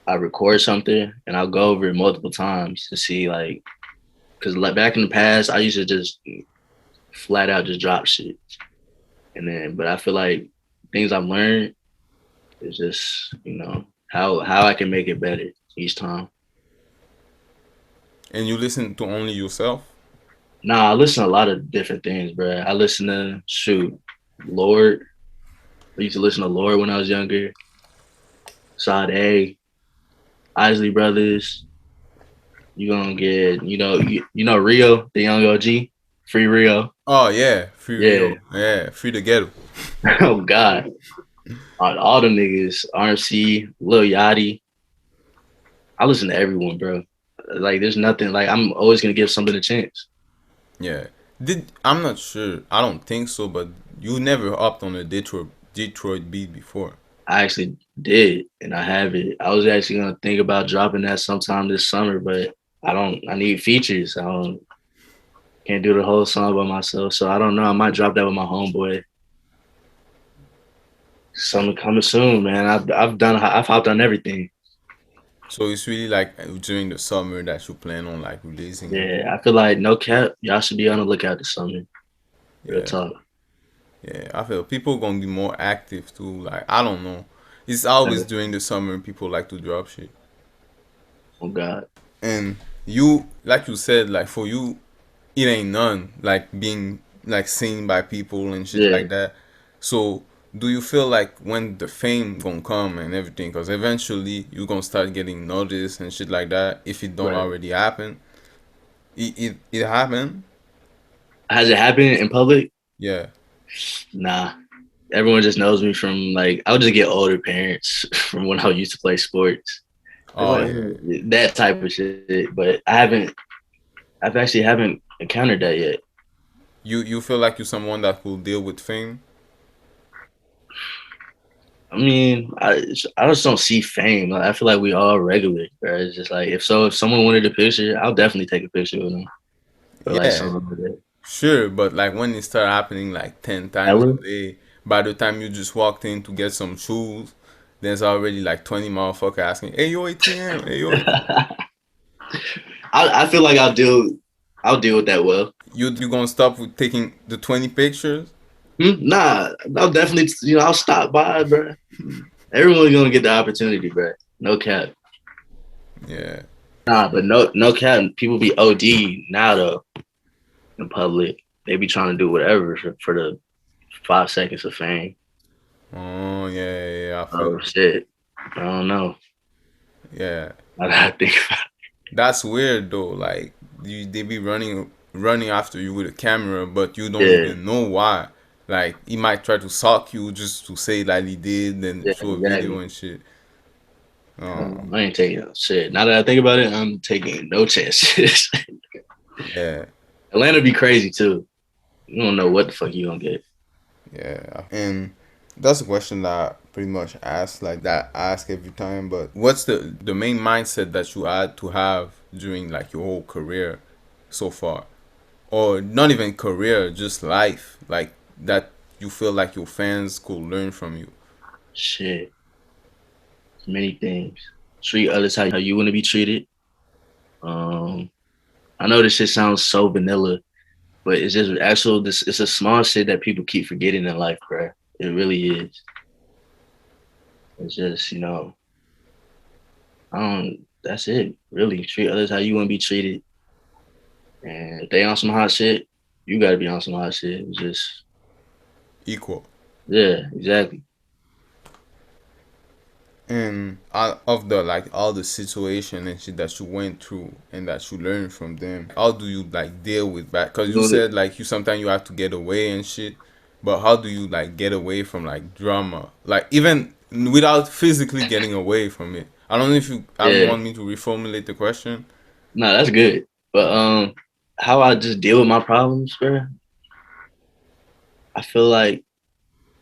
I record something and I'll go over it multiple times to see like, cause like back in the past, I used to just flat out just drop shit. And then, but I feel like things I've learned is just, how I can make it better each time. And you listen to only yourself? Nah, I listen to a lot of different things, bro. I listen to Lord. I used to listen to Lord when I was younger. Sade, Isley Brothers. You gonna get, Rio, the young OG, Free Rio. Oh yeah, Free Yeah. Rio. Yeah, Free the Ghetto. Oh God, all the niggas, RMC, Lil Yachty. I listen to everyone, bro. Like, there's nothing like I'm always gonna give something a chance. Yeah. I'm not sure. I don't think so, but you never hopped on a Detroit beat before. I actually did, and I have it. I was actually gonna think about dropping that sometime this summer, but I don't. I need features. I don't. Can't do the whole song by myself, so I don't know. I might drop that with my homeboy. Something coming soon, man. I've hopped on everything. So it's really like during the summer that you plan on like releasing it. Yeah, I feel like no cap. Y'all should be on the lookout this summer. Real Yeah. talk. Yeah. I feel people gonna be more active too. Like I don't know. It's always during the summer people like to drop shit. Oh God. And you like you said, like for you it ain't none like being like seen by people and shit Yeah. like that. So do you feel like when the fame gonna come and everything, because eventually you gonna start getting noticed and shit like that if it don't Right. already happen? It happened. Has it happened in public? Yeah. Nah. Everyone just knows me from like I'll just get older parents from when I used to play sports. It's Oh like yeah. that type of shit. But I've actually haven't encountered that yet. You feel like you're someone that will deal with fame? I mean, I just don't see fame. Like, I feel like we all regular, bro. It's just like if someone wanted a picture, I'll definitely take a picture with them or like Yeah, something like that. sure, but like when it start happening like 10 times Ella? a day, by the time you just walked in to get some shoes, there's already like 20 motherfucker asking, "Hey yo ATM, hey yo ATM." I feel like I'll deal with that well. You gonna stop with taking the 20 pictures? Nah, I'll definitely I'll stop by, bro. Everyone's gonna get the opportunity, bro. No cap. Yeah. Nah, but no cap. People be OD now though in public. They be trying to do whatever for the 5 seconds of fame. Oh yeah, I feel Oh shit. I don't know. yeah. I gotta think about That's weird though. Like they be running after you with a camera, but you don't it. even know why. Like he might try to sock you just to say that he did, then Yeah, show a video exactly. and shit. Um, I ain't taking no shit. Now that I think about it, I'm taking no chances. yeah, Atlanta be crazy too. You don't know what the fuck you gonna get. yeah. And that's a question that I pretty much ask, like that I ask every time. But what's the main mindset that you had to have during like your whole career so far? Or not even career, just life, like that you feel like your fans could learn from you. Shit, many things. Treat others how you want to be treated. Um, I know this shit sounds so vanilla, but it's just actual. This it's a small shit that people keep forgetting in life, bro. It really is. It's just I don't. That's it. Really, treat others how you want to be treated. And if they on some hot shit, you got to be on some hot shit. It's just Equal. yeah, exactly. And out of the like all the situation and shit that you went through and that you learned from them, how do you like deal with that? Because You you know, said like you sometimes you have to get away and shit, but how do you like get away from like drama, like even without physically getting away from it? I don't know if you yeah. want me to reformulate the question. No, that's good. But how I just deal with my problems, bro. I feel like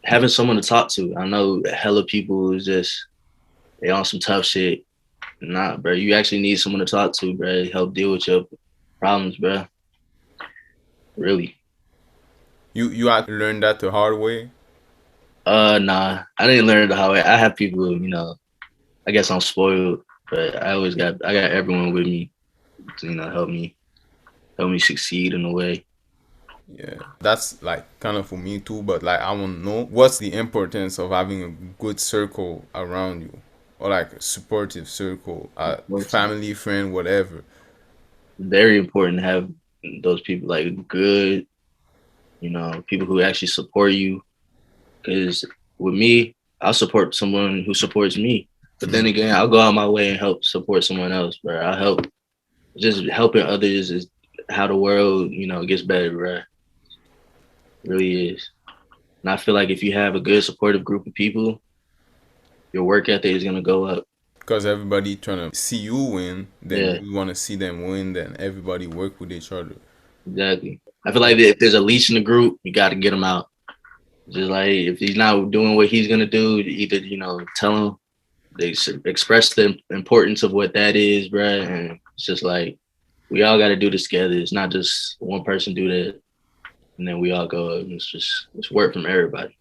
having someone to talk to. I know hella people is just they on some tough shit. Nah, bro. You actually need someone to talk to, bro. Help deal with your problems, bro. Really. You had to learn that the hard way. Nah. I didn't learn the hard way. I have people, I guess I'm spoiled. But I got everyone with me to, help me succeed in a way. Yeah, that's like kind of for me too. But like, I want to know what's the importance of having a good circle around you, or like a supportive circle, family, friend, whatever. Very important to have those people like good, people who actually support you. Because with me, I'll support someone who supports me. But then again, I'll go out my way and help support someone else, bro. I'll help. Just helping others is how the world, gets better, bro. It really is. And I feel like if you have a good supportive group of people, your work ethic is gonna go up. Because everybody trying to see you win, then Yeah, you want to see them win. Then everybody work with each other. exactly. I feel like Yeah, if there's a leash in the group, you got to get him out. Just like if he's not doing what he's gonna do, either tell him they express the importance of what that is, bro. And it's just like we all got to do this together. It's not just one person do that and then we all go up. It's work from everybody.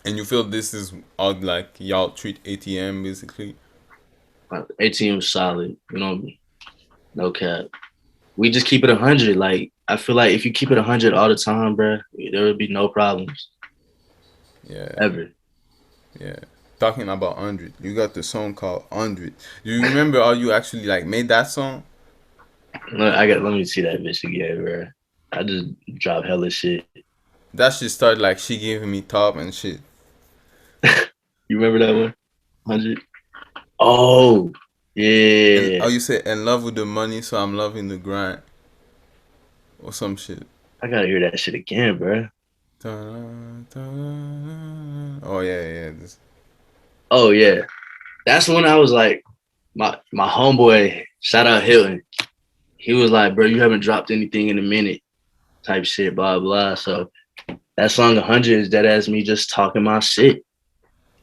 and you feel this is how like y'all treat ATM basically. ATM solid, no cap. We just keep it 100. Like I feel like if you keep it 100 all the time, bro, there would be no problems Yeah, ever. yeah. Talking about 100, you got the song called 100. Do you remember how you actually like made that song? Look, let me see that bitch again, bro. I just drop hella shit. That shit started like she giving me top and shit. You remember that one? 100. Oh, And yeah. how you say in love with the money, so I'm loving the grind or some shit. I gotta hear that shit again, bro. Oh yeah, yeah. This. Oh yeah, that's when I was like, my homeboy, shout out Hilton. He was like, bro, you haven't dropped anything in a minute, type shit, blah blah. So that song 100 is dead as me just talking my shit.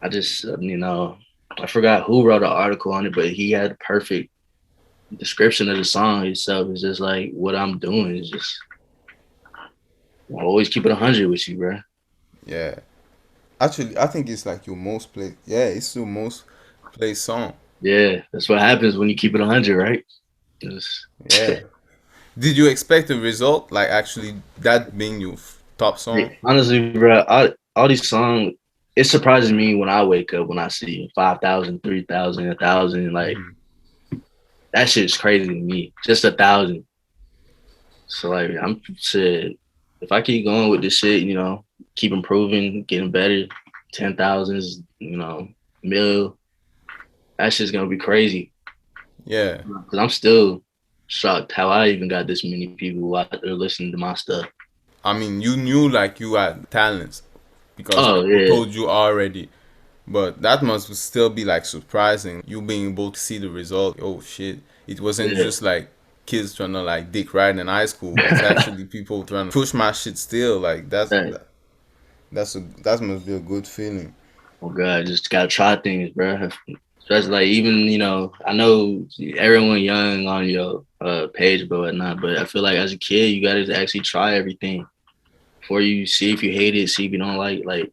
I just, I forgot who wrote an article on it, but he had a perfect description of the song itself. It's just like what I'm doing is just always keep it 100 with you, bro. Yeah. Actually, I think it's like your most played. Yeah, it's your most played song. Yeah, that's what happens when you keep it 100, right? Just, Yeah. Did you expect the result? Like actually that being your top song? honestly, bro, all these songs, it surprises me when I wake up when I see 5,000, 3,000, 1,000. Like that shit's crazy to me. Just 1,000. So like I'm shit. If I keep going with this shit, keep improving, getting better, 10,000s, mil, that shit's gonna be crazy. Yeah. Cause I'm still shocked how I even got this many people out there listening to my stuff. I mean, you knew like you had talents because Oh people yeah, told you already. But that must still be like surprising. You being able to see the result. Oh shit. It wasn't yeah. just like kids trying to like dick ride in high school. It's actually people trying to push my shit still. Like Right. that must be a good feeling. Oh god, just gotta try things, bro. Especially like even I know everyone young on your page, but whatnot. But I feel like as a kid, you gotta actually try everything before you see if you hate it, see if you don't like.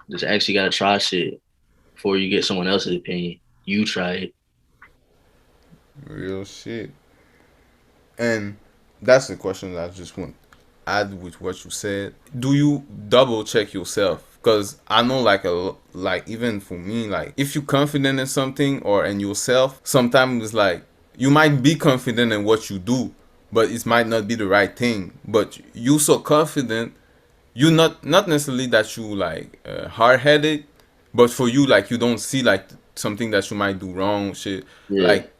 Just actually gotta try shit before you get someone else's opinion. You try it. Real shit. And that's the question that I just want to add with what you said. Do you double check yourself? Because I know like even for me, like if you're confident in something or in yourself, sometimes it's like you might be confident in what you do, but it might not be the right thing. But you so confident, you not necessarily that you like hard headed, but for you like you don't see like something that you might do wrong shit. Yeah. Like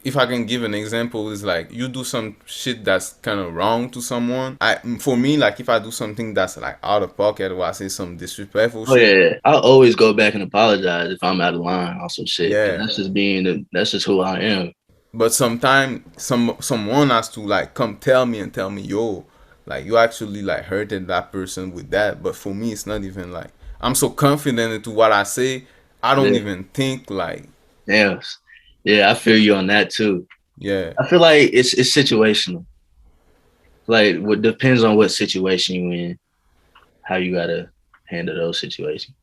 if I can give an example, is like you do some shit that's kind of wrong to someone. For me, like if I do something that's like out of pocket or I say some disrespectful Oh yeah, shit, yeah. I'll always go back and apologize if I'm out of line on some shit. Cause yeah. that's just who I am. But sometimes someone has to like come tell me and tell me, yo, like you actually like hurted that person with that. But for me, it's not even like I'm so confident into what I say. I don't Yeah. even think like, Yeah. Yeah, I feel you on that too. yeah, I feel like it's situational. Like what depends on what situation you in, how you gotta handle those situations.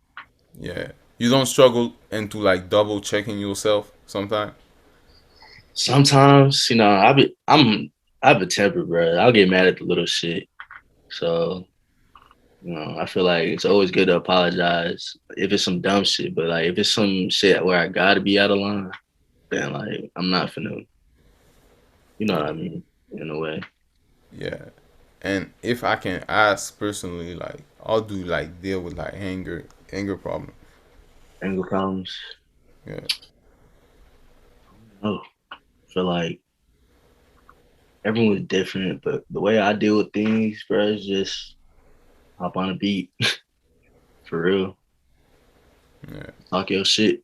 yeah. You don't struggle into like double checking yourself sometimes. Sometimes, I have a temper, bro. I'll get mad at the little shit. So, I feel like it's always good to apologize if it's some dumb shit. But like if it's some shit where I gotta be out of line, then like I'm not finna, you know what I mean, in a way. Yeah. And if I can ask personally, like, how do you like deal with like anger problem? Anger problems. Yeah. Oh, I feel like everyone's different, but the way I deal with things, bro, is just hop on a beat for real. Yeah. Talk your shit.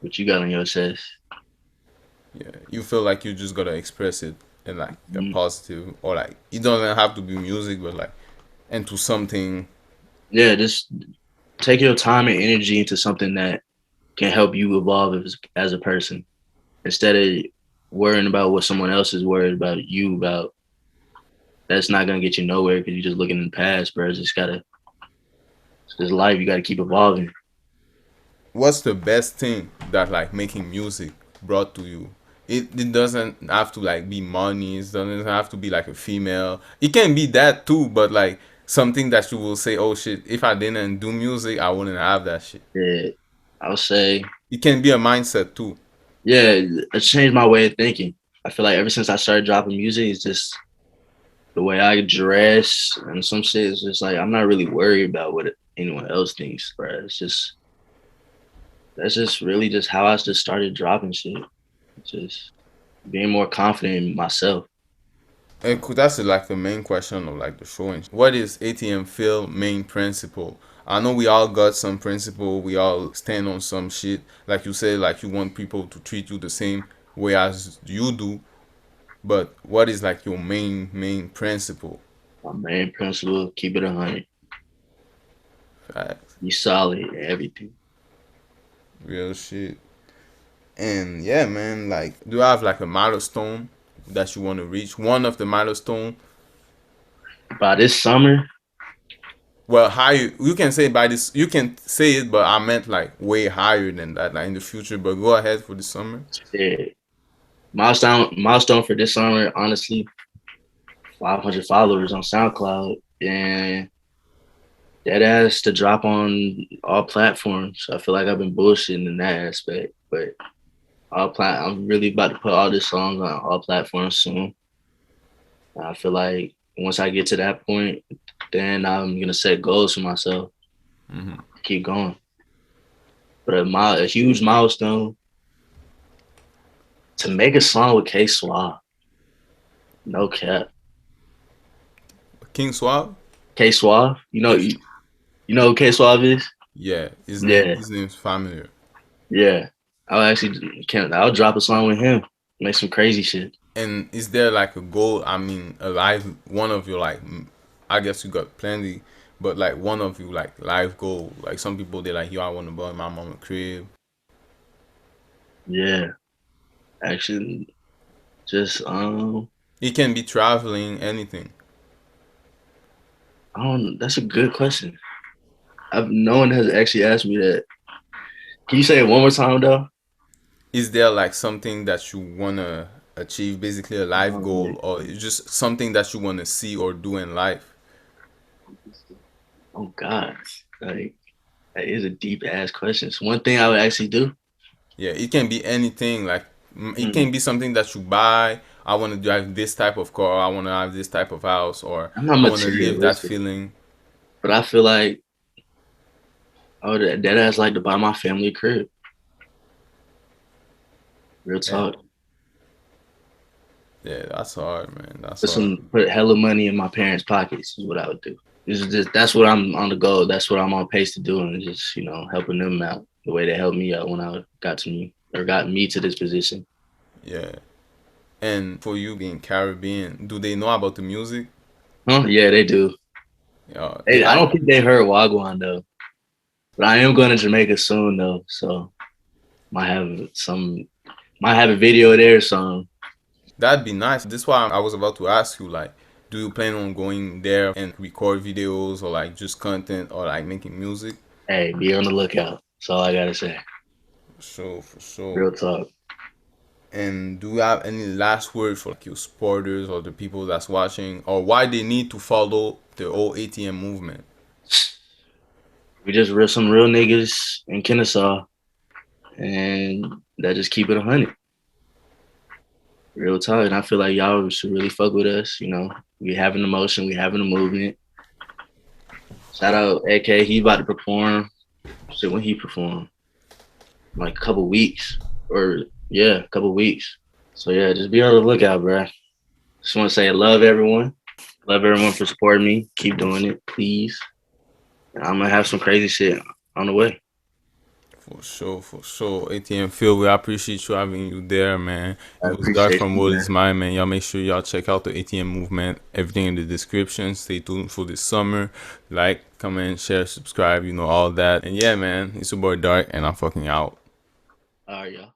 What you got on your chest? Yeah. You feel like you just gotta express it in like a Mm. positive, or like it doesn't have to be music, but like into something. Yeah, just take your time and energy into something that can help you evolve as a person instead of worrying about what someone else is worried about you about. That's not gonna get you nowhere because you're just looking in the past, bro. It's just life. You gotta keep evolving. What's the best thing that like making music brought to you? It doesn't have to like be money. It doesn't have to be like a female. It can be that too, but like something that you will say, oh shit, if I didn't do music, I wouldn't have that shit. Yeah, I'll say, It can be a mindset too. yeah, it changed my way of thinking. I feel like ever since I started dropping music, it's just the way I dress and some shit is just like I'm not really worried about what anyone else thinks, bro. That's just really just how I just started dropping shit. Just being more confident in myself. And that's like the main question of like the show. What is ATM Field main principle? I know we all got some principle. We all stand on some shit. Like you said, like you want people to treat you the same way as you do. But what is like your main principle? My main principle: keep it 100. Facts, Be solid in everything. real shit. And yeah, man. Like, do you have like a milestone that you want to reach? One of the milestone. By this summer, Well, higher. You can say by this. You can say it, but I meant like way higher than that, like in the future. But go ahead for the summer. yeah, milestone for this summer, honestly, 500 followers on Soundcloud, and that has to drop on all platforms. I feel like I've been bullshitting in that aspect, but I'm really about to put all these songs on all platforms soon. I feel like once I get to that point, then I'm gonna set goals for myself. Keep going. But a huge milestone to make a song with K Suave. No cap. King Swab. K Suave. You know who K Suave is? Yeah, Yeah, his name's familiar. yeah. I'll drop a song with him. Make some crazy shit. And is there like a goal? I mean, a live one of your like, I guess you got plenty, but like one of you like live goal. Like some people they like, yo, I want to buy my mama crib. Yeah. Actually, just It can be traveling, anything. I don't that's a good question. No one has actually asked me that. Can you say it one more time though? Is there like something that you wanna achieve, basically a life Yeah. goal, or it's just something that you wanna see or do in life? Oh God. Like that is a deep ass question. So one thing I would actually do. Yeah, it can be anything. Like it Hmm, can be something that you buy. I want to drive this type of car. I want to have this type of house, or I'm not I want to live that materialistic, feeling. but I feel like that ass like to buy my family a crib. Real Yeah, talk. yeah, that's hard, man. That's Put hard. hella money in my parents' pockets is what I would do. This is just that's what I'm on the go. That's what I'm on pace to do, and just helping them out the way they helped me out when I got me to this position. Yeah. And for you being Caribbean, do they know about the music? Huh? Yeah, they do. I don't think they heard Wagwan though, but I am going to Jamaica soon though, so might have some might have a video of their song. That'd be nice. This is why I was about to ask you, like, do you plan on going there and record videos, or like just content, or like making music? Hey, be on the lookout. That's all I gotta say. For sure, for sure. Real talk. And do you have any last word for like your supporters or the people that's watching, or why they need to follow the whole ATM movement? We just some real niggas in Kennesaw, and that just keep it 100. Real talk. And I feel like y'all should really fuck with us. You know, we having the motion, we having the movement. Shout out AK, he about to perform. So when he performed, like a couple weeks, or yeah, a couple weeks. So yeah, just be on the lookout, bro. Just want to say I love everyone. Love everyone for supporting me. Keep doing it, please. And I'm gonna have some crazy shit on the way. For sure, for sure. ATM Field, we appreciate you having you there, man. I It was Dark appreciate from you, World man. is Mine, man. Y'all make sure y'all check out the ATM movement. Everything in the description. Stay tuned for this summer. Like, comment, share, subscribe, you know, all that. And yeah, man, it's your boy Dark, and I'm fucking out. All right, y'all.